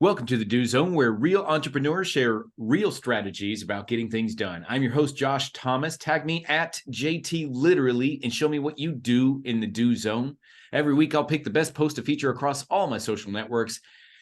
Welcome to the Do Zone, where real entrepreneurs share real strategies about getting things done. I'm your host, Josh Thomas. Tag me at JT Literally and show me what you do in the Do Zone. Every week, I'll pick the best post to feature across all my social networks.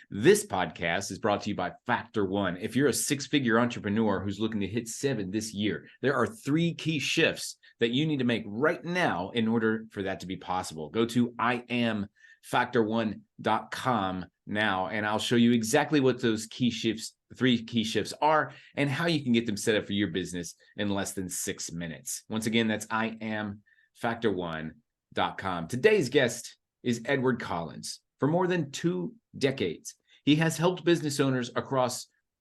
This podcast is brought to you by Factor One. If you're a six-figure entrepreneur who's looking to hit 7 this year, there are 3 key shifts that you need to make right now in order for that to be possible. Go to iamfactor1.com now, and I'll show you exactly what those key shifts, 3 key shifts are, and how you can get them set up for your business in less than 6 minutes. Once again, that's iamfactor1.com. Today's guest is Edward Collins. For more than 2 decades, he has helped business owners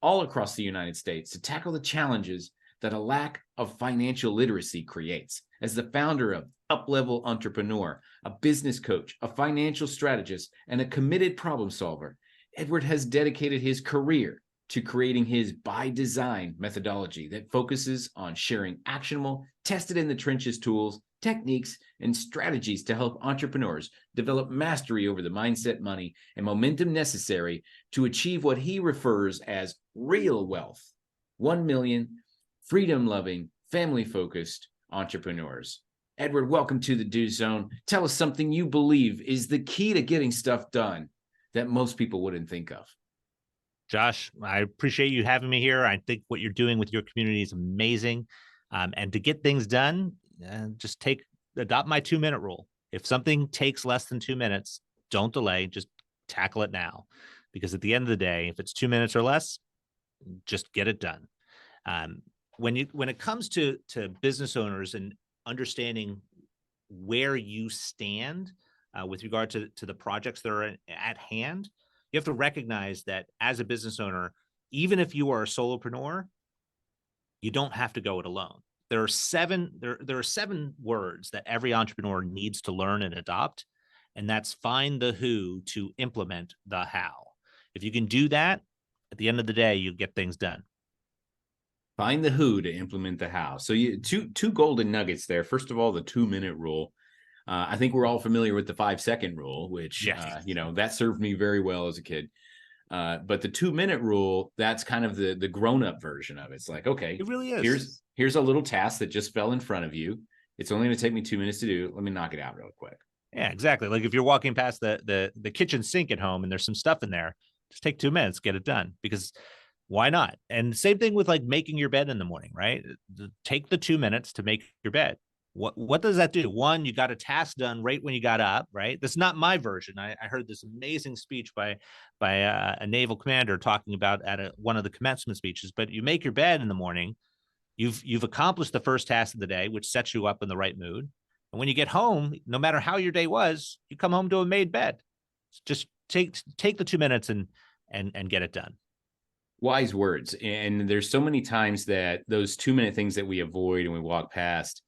all across the United States to tackle the challenges that a lack of financial literacy creates. As the founder of Up-Level Entrepreneur, a business coach, a financial strategist, and a committed problem solver, Edward has dedicated his career to creating his by design methodology that focuses on sharing actionable, tested in the trenches tools, techniques, and strategies to help entrepreneurs develop mastery over the mindset, money, and momentum necessary to achieve what he refers as real wealth. 1 million freedom-loving, family-focused entrepreneurs. Edward, welcome to the Do Zone. Tell us something you believe is the key to getting stuff done that most people wouldn't think of. Josh, I appreciate you having me here. I think what you're doing with your community is amazing. And to get things done, just adopt my 2-minute rule. If something takes less than 2 minutes, don't delay, just tackle it now. Because at the end of the day, if it's 2 minutes or less, just get it done. When it comes to business owners and understanding where you stand with regard to the projects that are at hand, you have to recognize that as a business owner, even if you are a solopreneur, you don't have to go it alone. There are 7 words that every entrepreneur needs to learn and adopt, and that's find the who to implement the how. If you can do that, at the end of the day, you get things done. Find the who to implement the how. So two golden nuggets there. First of all, the 2-minute rule. I think we're all familiar with the 5-second rule, which, Yes. That served me very well as a kid. But the 2-minute rule, that's kind of the grown-up version of it. It's like, okay, It really is. here's a little task that just fell in front of you. It's only going to take me 2 minutes to do. Let me knock it out real quick. Yeah, exactly. Like if you're walking past the kitchen sink at home and there's some stuff in there, just take 2 minutes, get it done, because why not? And same thing with like making your bed in the morning, right? Take the 2 minutes to make your bed. What does that do? One, you got a task done right when you got up, right? That's not my version. I heard this amazing speech by a naval commander talking about at one of the commencement speeches. But you make your bed in the morning, you've accomplished the first task of the day, which sets you up in the right mood. And when you get home, no matter how your day was, you come home to a made bed. Just take the 2 minutes and get it done. Wise words. And there's so many times that those 2-minute things that we avoid and we walk past,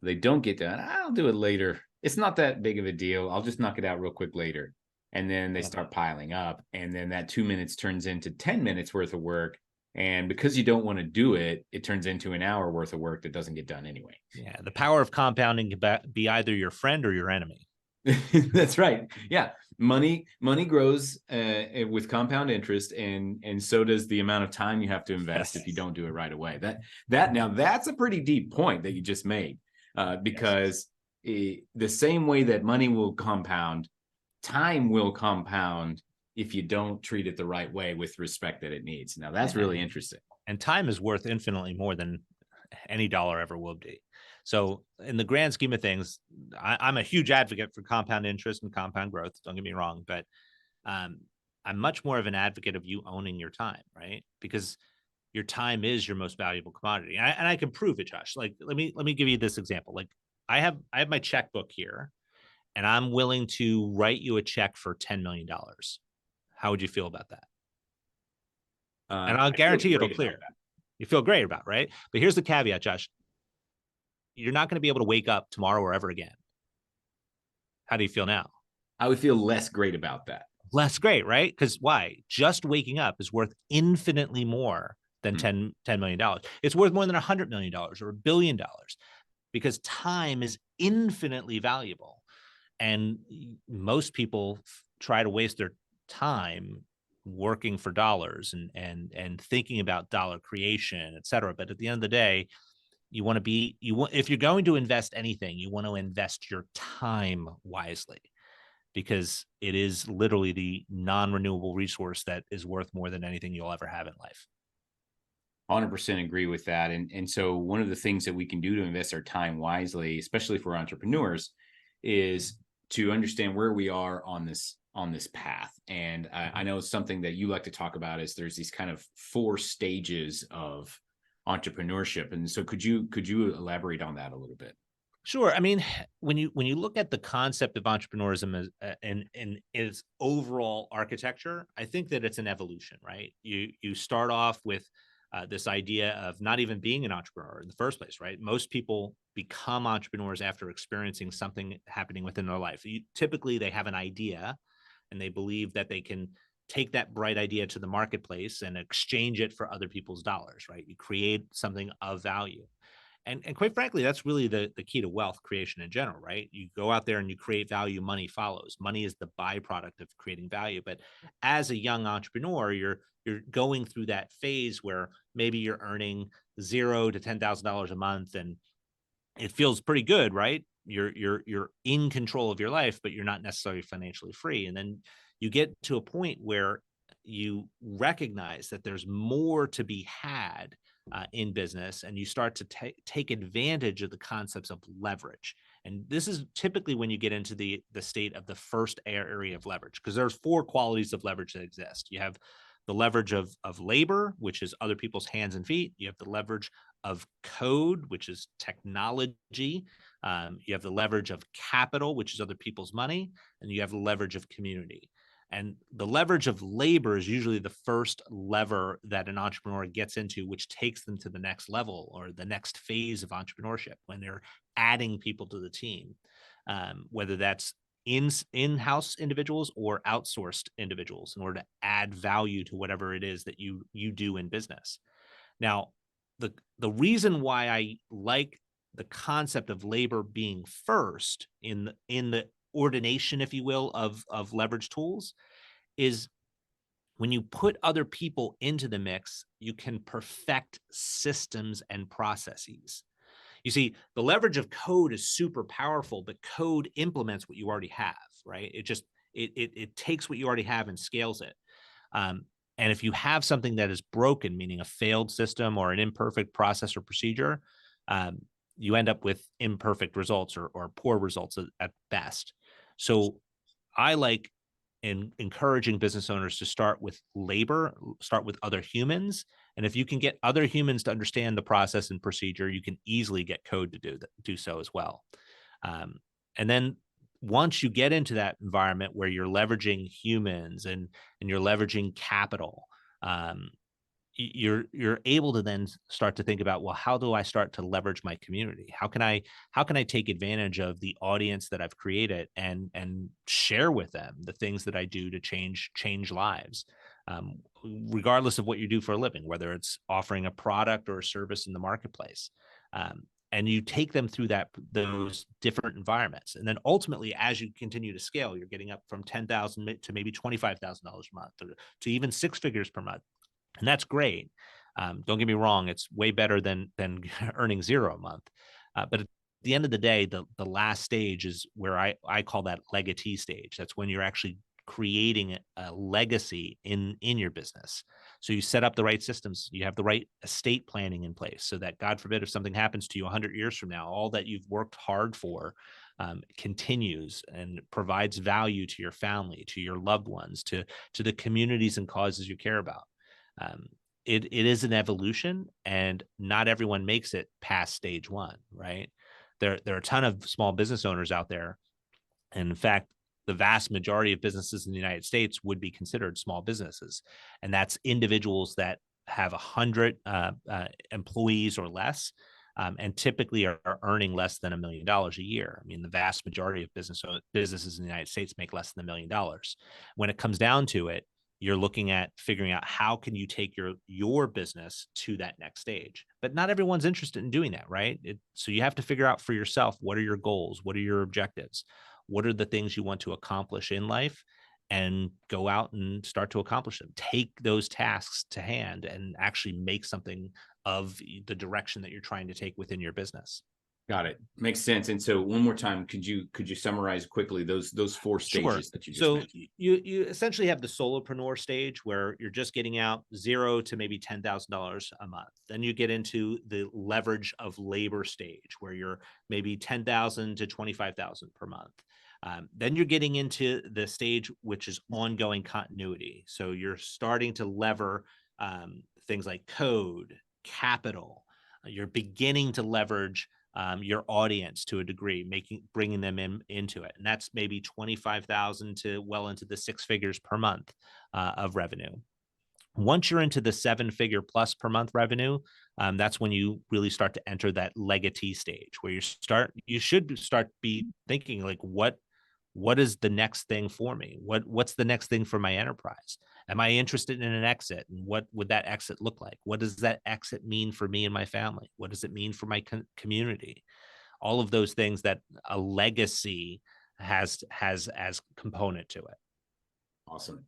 they don't get done. I'll do it later. It's not that big of a deal. I'll just knock it out real quick later. And then they start piling up. And then that 2 minutes turns into 10 minutes worth of work. And because you don't want to do it, it turns into an hour worth of work that doesn't get done anyway. Yeah. The power of compounding can be either your friend or your enemy. That's right. Yeah. Money grows with compound interest, and so does the amount of time you have to invest if you don't do it right away. Now that's a pretty deep point that you just made, because the same way that money will compound, time will compound if you don't treat it the right way with respect that it needs. Now that's really interesting. And time is worth infinitely more than any dollar ever will be. So in the grand scheme of things, I'm a huge advocate for compound interest and compound growth. Don't get me wrong, but I'm much more of an advocate of you owning your time, right? Because your time is your most valuable commodity. And I can prove it, Josh. Like, let me give you this example. Like I have my checkbook here, and I'm willing to write you a check for $10 million. How would you feel about that? And I'll guarantee it'll clear. You feel great about, right? But here's the caveat, Josh. You're not going to be able to wake up tomorrow or ever again. How do you feel now? I would feel less great about that. Less great, right? Because why? Just waking up is worth infinitely more than $10 million. It's worth more than $100 million or $1 billion, because time is infinitely valuable. And most people try to waste their time working for dollars and thinking about dollar creation, et cetera. But at the end of the day, you want to be you want if you're going to invest anything, you want to invest your time wisely, because it is literally the non-renewable resource that is worth more than anything you'll ever have in life. 100% agree with that. And so one of the things that we can do to invest our time wisely, especially for entrepreneurs, is to understand where we are on this path. And I know something that you like to talk about is there's these kind of 4 stages of entrepreneurship. And so could you elaborate on that a little bit? Sure. I mean, when you look at the concept of entrepreneurism as in its overall architecture, I think that it's an evolution, right? You start off with this idea of not even being an entrepreneur in the first place, right? Most people become entrepreneurs after experiencing something happening within their life. Typically, they have an idea, and they believe that they can take that bright idea to the marketplace and exchange it for other people's dollars, right? You create something of value. And quite frankly, that's really the key to wealth creation in general, right? You go out there and you create value, money follows. Money is the byproduct of creating value. But as a young entrepreneur, you're going through that phase where maybe you're earning $0 to $10,000 a month, and it feels pretty good, right? You're in control of your life, but you're not necessarily financially free. And then you get to a point where you recognize that there's more to be had in business, and you start to take advantage of the concepts of leverage. And this is typically when you get into the state of the first area of leverage, because there's 4 qualities of leverage that exist. You have the leverage of labor, which is other people's hands and feet. You have the leverage of code, which is technology. You have the leverage of capital, which is other people's money, and you have the leverage of community. And the leverage of labor is usually the first lever that an entrepreneur gets into, which takes them to the next level or the next phase of entrepreneurship, when they're adding people to the team, whether that's in-house individuals or outsourced individuals, in order to add value to whatever it is that you do in business. Now, the reason why I like the concept of labor being first in the ordination, if you will, of leverage tools, is when you put other people into the mix, you can perfect systems and processes. You see, the leverage of code is super powerful, but code implements what you already have, right? It takes what you already have and scales it. Um, and if you have something that is broken, meaning a failed system or an imperfect process or procedure, um, you end up with imperfect results or poor results at best. So I like encouraging business owners to start with labor, start with other humans. And if you can get other humans to understand the process and procedure, you can easily get code to do so as well. Um, and then once you get into that environment where you're leveraging humans and you're leveraging capital, um, you're able to then start to think about, well, how do I start to leverage my community? How can I take advantage of the audience that I've created and share with them the things that I do to change lives, regardless of what you do for a living, whether it's offering a product or a service in the marketplace. And you take them through those different environments, and then ultimately, as you continue to scale, you're getting up from 10,000 to maybe $25,000 a month, to even 6 figures per month, and that's great. Don't get me wrong; it's way better than earning zero a month. But at the end of the day, the last stage is where I call that legatee stage. That's when you're actually creating a legacy in your business. So you set up the right systems, you have the right estate planning in place, so that God forbid if something happens to you 100 years from now, all that you've worked hard for continues and provides value to your family, to your loved ones, to the communities and causes you care about. Um, it is an evolution, and not everyone makes it past stage 1, right? There are a ton of small business owners out there, and in fact, the vast majority of businesses in the United States would be considered small businesses, and that's individuals that have 100 employees or less, and typically are earning less than $1 million a year. I mean, the vast majority of businesses in the United States make less than $1 million. When it comes down to it, you're looking at figuring out how can you take your business to that next stage. But not everyone's interested in doing that, right? So you have to figure out for yourself, what are your goals? What are your objectives? What are the things you want to accomplish in life? and go out and start to accomplish them. Take those tasks to hand and actually make something of the direction that you're trying to take within your business. Got it. Makes sense. And so one more time, could you summarize quickly those four Sure. stages that you just So mentioned? you essentially have the solopreneur stage where you're just getting out 0 to maybe $10,000 a month. Then you get into the leverage of labor stage where you're maybe 10,000 to 25,000 per month. Then you're getting into the stage which is ongoing continuity. So you're starting to lever things like code, capital. You're beginning to leverage your audience to a degree, bringing them into it, and that's maybe 25,000 to well into the six figures per month of revenue. Once you're into the seven-figure plus per month revenue, that's when you really start to enter that legatee stage, where you should start be thinking like, what is the next thing for me? What's the next thing for my enterprise? Am I interested in an exit? And what would that exit look like? What does that exit mean for me and my family? What does it mean for my community? All of those things that a legacy has as component to it. Awesome.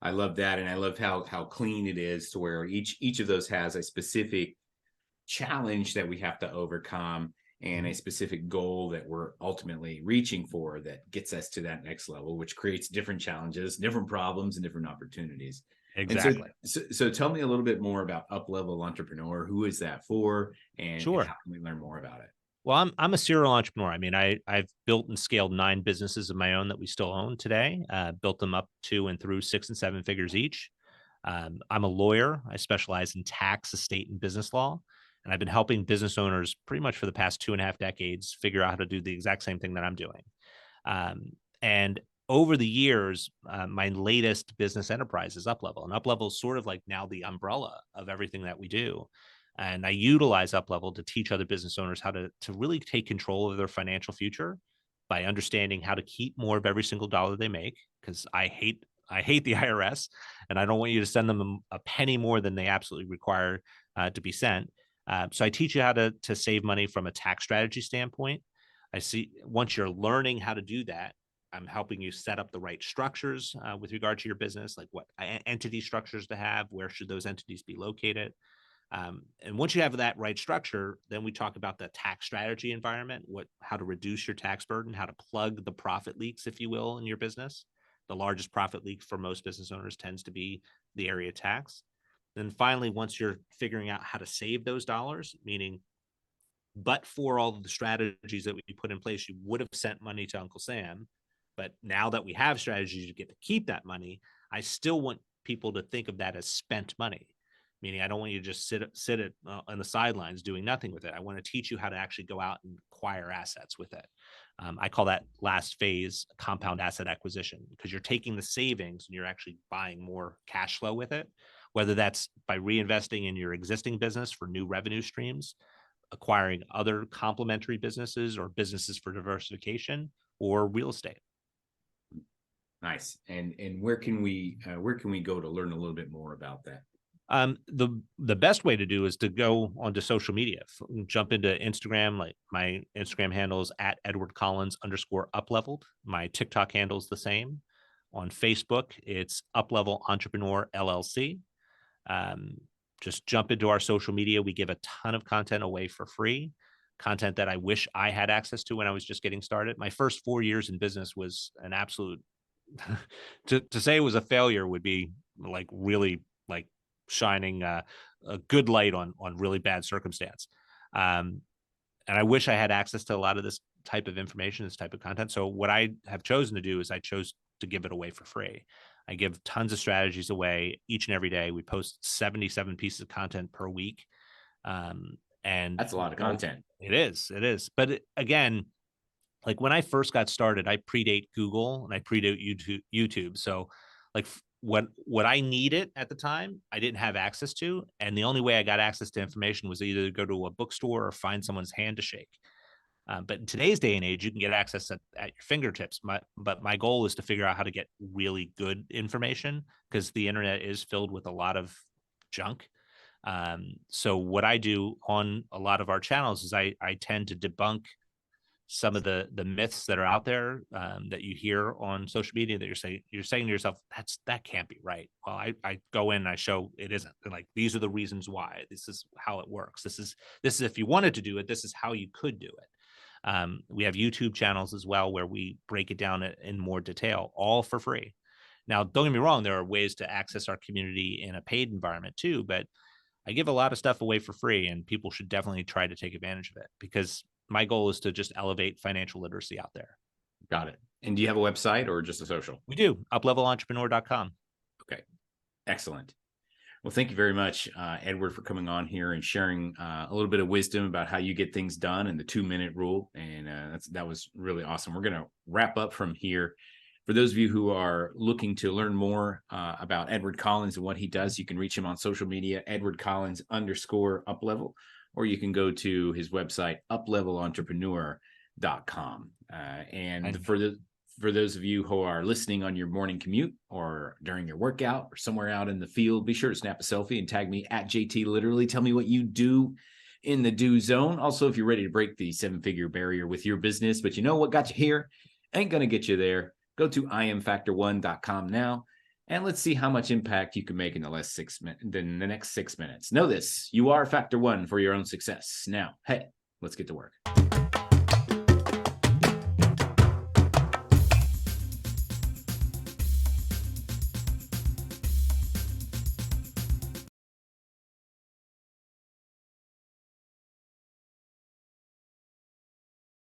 I love that, and I love how clean it is to where each of those has a specific challenge that we have to overcome and a specific goal that we're ultimately reaching for that gets us to that next level, which creates different challenges, different problems, and different opportunities. And so, Exactly. so tell me a little bit more about Up Level Entrepreneur. Who is that for, and Sure. how can we learn more about it? Well, I'm a serial entrepreneur. I mean, I've built and scaled 9 businesses of my own that we still own today. Built them up to and through 6 and 7 figures each. I'm a lawyer. I specialize in tax, estate, and business law, and I've been helping business owners pretty much for the past 2.5 decades figure out how to do the exact same thing that I'm doing. And over the years, my latest business enterprise is Uplevel, and Uplevel is sort of like now the umbrella of everything that we do. And I utilize Uplevel to teach other business owners how to really take control of their financial future by understanding how to keep more of every single dollar they make. Because I hate the IRS, and I don't want you to send them a penny more than they absolutely require to be sent. So I teach you how to save money from a tax strategy standpoint. I see once you're learning how to do that, I'm helping you set up the right structures with regard to your business, like what entity structures to have, where should those entities be located. And once you have that right structure, then we talk about the tax strategy environment, how to reduce your tax burden, how to plug the profit leaks, if you will, in your business. The largest profit leak for most business owners tends to be the area tax. Then finally, once you're figuring out how to save those dollars, meaning but for all of the strategies that we put in place, you would have sent money to Uncle Sam. But now that we have strategies, you get to keep that money. I still want people to think of that as spent money, meaning I don't want you to just sit on the sidelines doing nothing with it. I want to teach you how to actually go out and acquire assets with it. I call that last phase compound asset acquisition, because you're taking the savings and you're actually buying more cash flow with it, whether that's by reinvesting in your existing business for new revenue streams, acquiring other complementary businesses or businesses for diversification, or real estate. Nice. And where can we go to learn a little bit more about that? The best way to do is to go onto social media, jump into Instagram. Like my Instagram handle is at Edward Collins _upleveled. My TikTok handle is the same. On Facebook, it's Uplevel Entrepreneur LLC. Um, just jump into our social media. We give a ton of content away for free, content that I wish I had access to when I was just getting started. My first 4 years in business was an absolute to say it was a failure would be like really like shining a good light on really bad circumstance. Um, and I wish I had access to a lot of this type of information, this type of content. So what I have chosen to do is I chose to give it away for free. I give tons of strategies away each and every day. We post 77 pieces of content per week. And That's a lot of content. it is. But again, like when I first got started, I predate Google and I predate YouTube. So like what I needed at the time, I didn't have access to. And the only way I got access to information was either to go to a bookstore or find someone's hand to shake. But in today's day and age, you can get access at your fingertips. But my goal is to figure out how to get really good information, because the internet is filled with a lot of junk. So what I do on a lot of our channels is I tend to debunk some of the myths that are out there that you hear on social media that you're saying to yourself, that can't be right. Well, I go in and I show it isn't. And like, these are the reasons why. This is how it works. This is if you wanted to do it, this is how you could do it. We have YouTube channels as well where we break it down in more detail, all for free. Now, don't get me wrong, there are ways to access our community in a paid environment too, but I give a lot of stuff away for free, and people should definitely try to take advantage of it, because my goal is to just elevate financial literacy out there. Got it. And do you have a website or just a social? We do. uplevelentrepreneur.com. Okay. Excellent. Well, thank you very much, Edward, for coming on here and sharing a little bit of wisdom about how you get things done and the 2-minute rule. And that was really awesome. We're going to wrap up from here. For those of you who are looking to learn more about Edward Collins and what he does, you can reach him on social media, EdwardCollins_uplevel, or you can go to his website, uplevelentrepreneur.com. And for those of you who are listening on your morning commute or during your workout or somewhere out in the field, be sure to snap a selfie and tag me at JT Literally. Tell me what you do in the do zone. Also, if you're ready to break the 7-figure barrier with your business, but you know what got you here ain't going to get you there, go to imfactor1.com now, and let's see how much impact you can make in the next 6 minutes. Know this, you are Factor One for your own success. Now, hey, let's get to work.